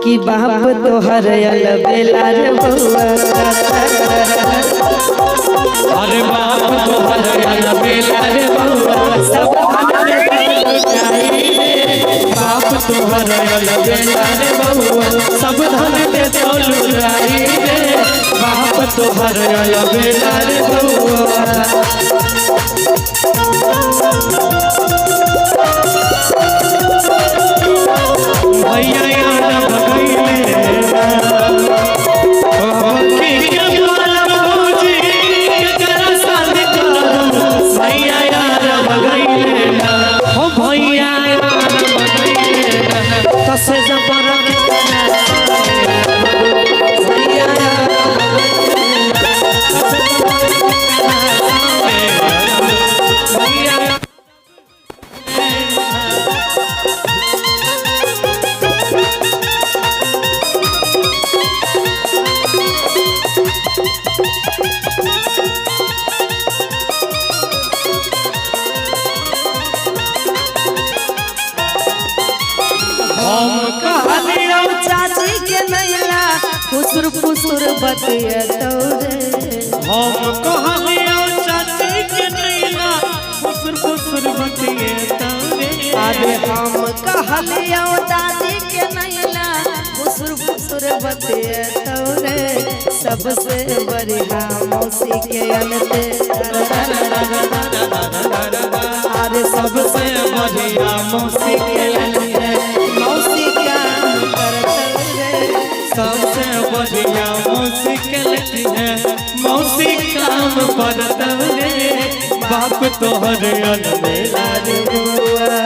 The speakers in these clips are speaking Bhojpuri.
कि बाप तोहर अलबेला रे बउआ अरे बाप तोहर अलबेला रे बउआ सब बाप तोहर अलबेला रे बउआ सब धन दे तोलुराई रे बाप तोहर अलबेला रे बउआ भैया यार भगैले भैया यार भगैले हो भैया यार भगैले तसे जबर चाची के नैला फुसुर फुसुर बतिया तोरे हम कहलियो चाची के नैला फुसुर फुसुर बतिया तोरे अरे हम कहलियो दादी के नैला फुसुर फुसुर बतिया तोरे सबसे बढ़िया मौसी के अनते अरे सबसे बढ़िया मौसी के अनते मौसी काम करते सबसे बढ़िया मौसी के लेती है मौसी काम करतवरे बाप तोहर अलबेला रे बउआ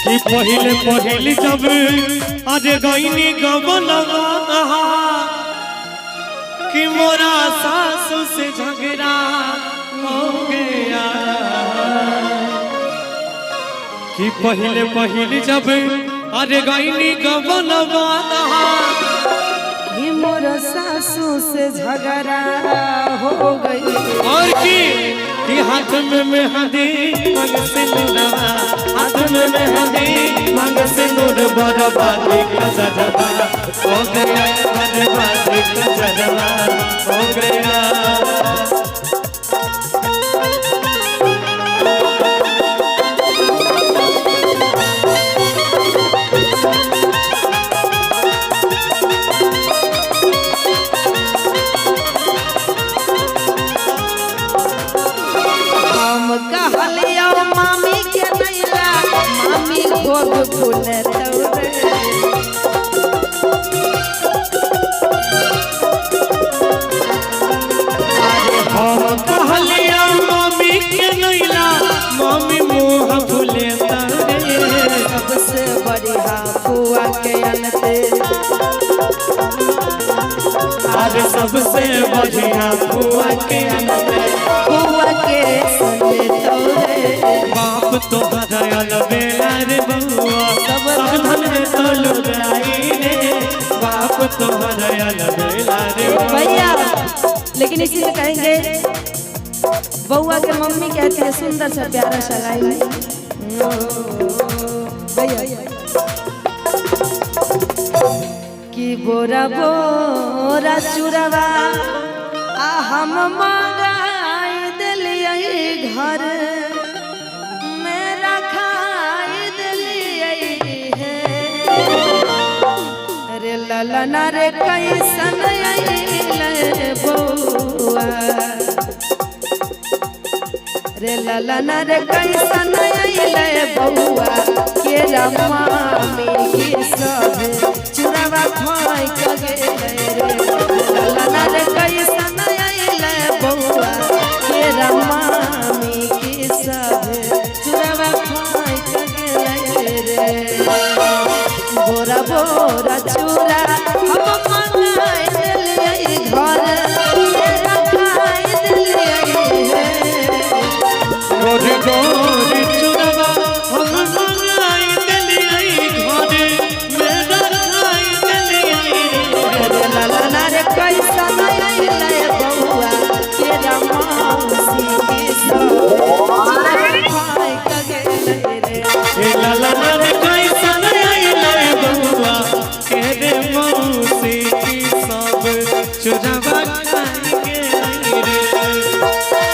कि पहले पहले जब अरे गईनी गबनवा कि मोरा सासू से झगड़ा हो गया कि पहले पहले जब अरे गईनी गबनवा कि मोर सासू से झगड़ा हो गई और कि हाथ में मेहंदी मंग सिंदूरा हाथ में मेहंदी मंग सिंदूर बर्बादी का सजवा हो गया बर्बादी का सजवा हो गया मामी के नैला मामी भोग फूल तोरे हम कहलिया मामी के नैला मामी मुँह फूले तोरे सबसे बढ़िया फुआ के अनते अरे सबसे बढ़िया फुआ के अनते फुआ के सने तोरे बाप तोहर अलबेला रे बउआ सब धन रे तोलुराई रे बाप तोहर अलबेला रे भैया। लेकिन इसी में कहेंगे बउआ के मम्मी कहती है सुंदर सा प्यारा सा लाइन भैया कि बोरा बोरा चुरवा आ हम मंगाई दिलिए घर मेरा खाई दिलिए है रे ललना रे कैसन आइले बउआ रे ललना रे कैसन आइले बउआ के मामी की सब चुरवा खोई के रे ललना रे कैसन खाई के आई रे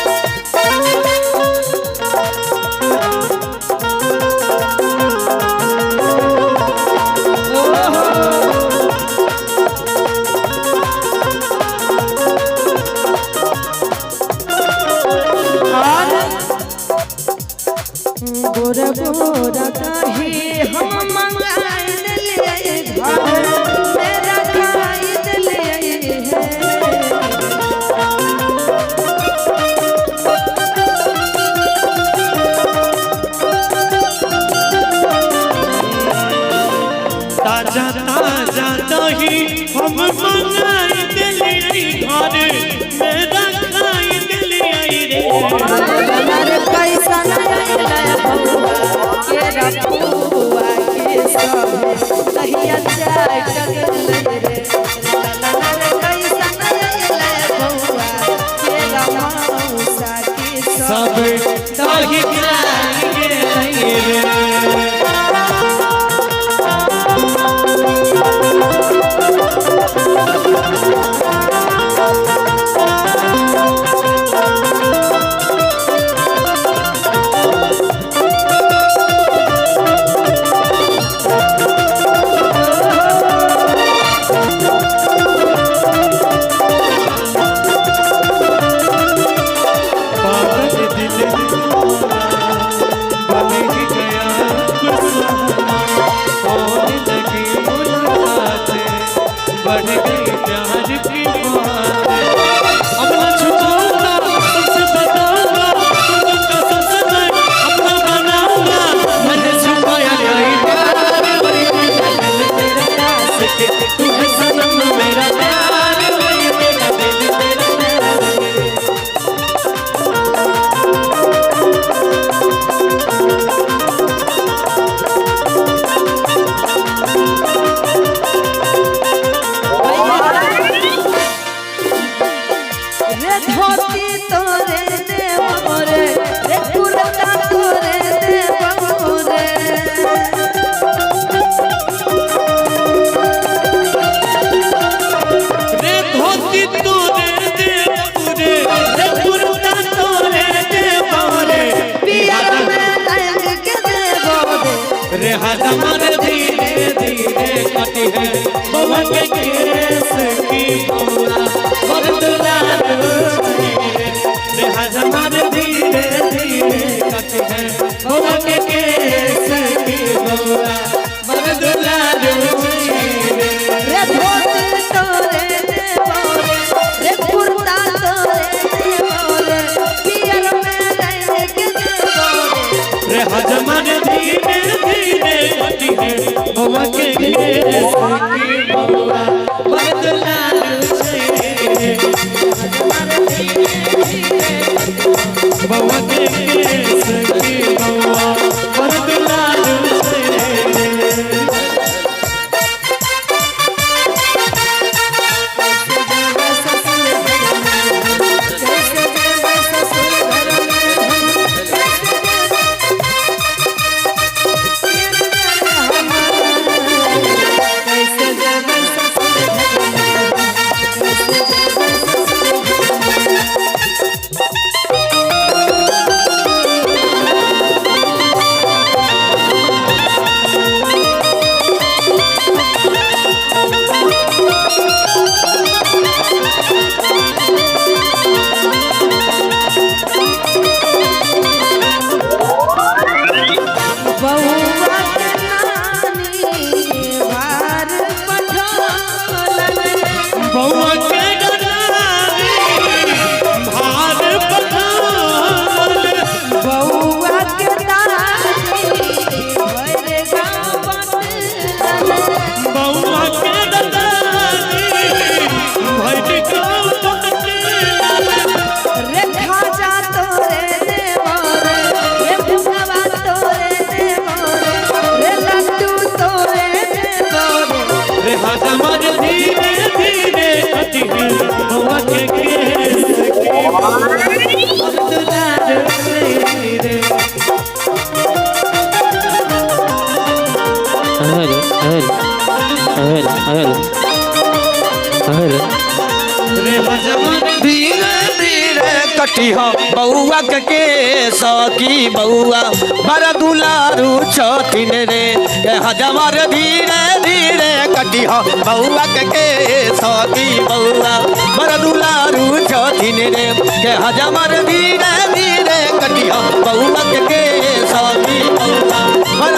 गोरा गोरा कही हम मंगाई दिलिए घर मेरा खाई दिलिए ताजा ताजा दही हम मंगाई दिलिए घर मेरा खाई दिलिए रे हमारे पैसा नहीं के रखुआ के सब कहिया जाए टगले रे हमारे पैसा नहीं बउआ के रमौसा के सब दही खाई के आई रे हमारे धीरे धीरे कटी है बउआ के केस की बउआ बरदला रे हमारे धीरे धीरे कटी है बउआ के केस की बउआ बरदला रे धोती तोरे दे मोरे रे कुर्ता तोरे दे मोरे पियर में रह के दे मोरे रे हमारे धीरे धीरे कटी है बउआ के केस की बउआ कटी हो बउआ के सकी बउआ बड़ दुलारू छथिन रे के हजमर धीरे धीरे कटी हो बउआ के सकी बउआ बड़ दुलारू छथिन रे के हजमर धीरे धीरे कटी हो बउआ के सकी बउआ बड़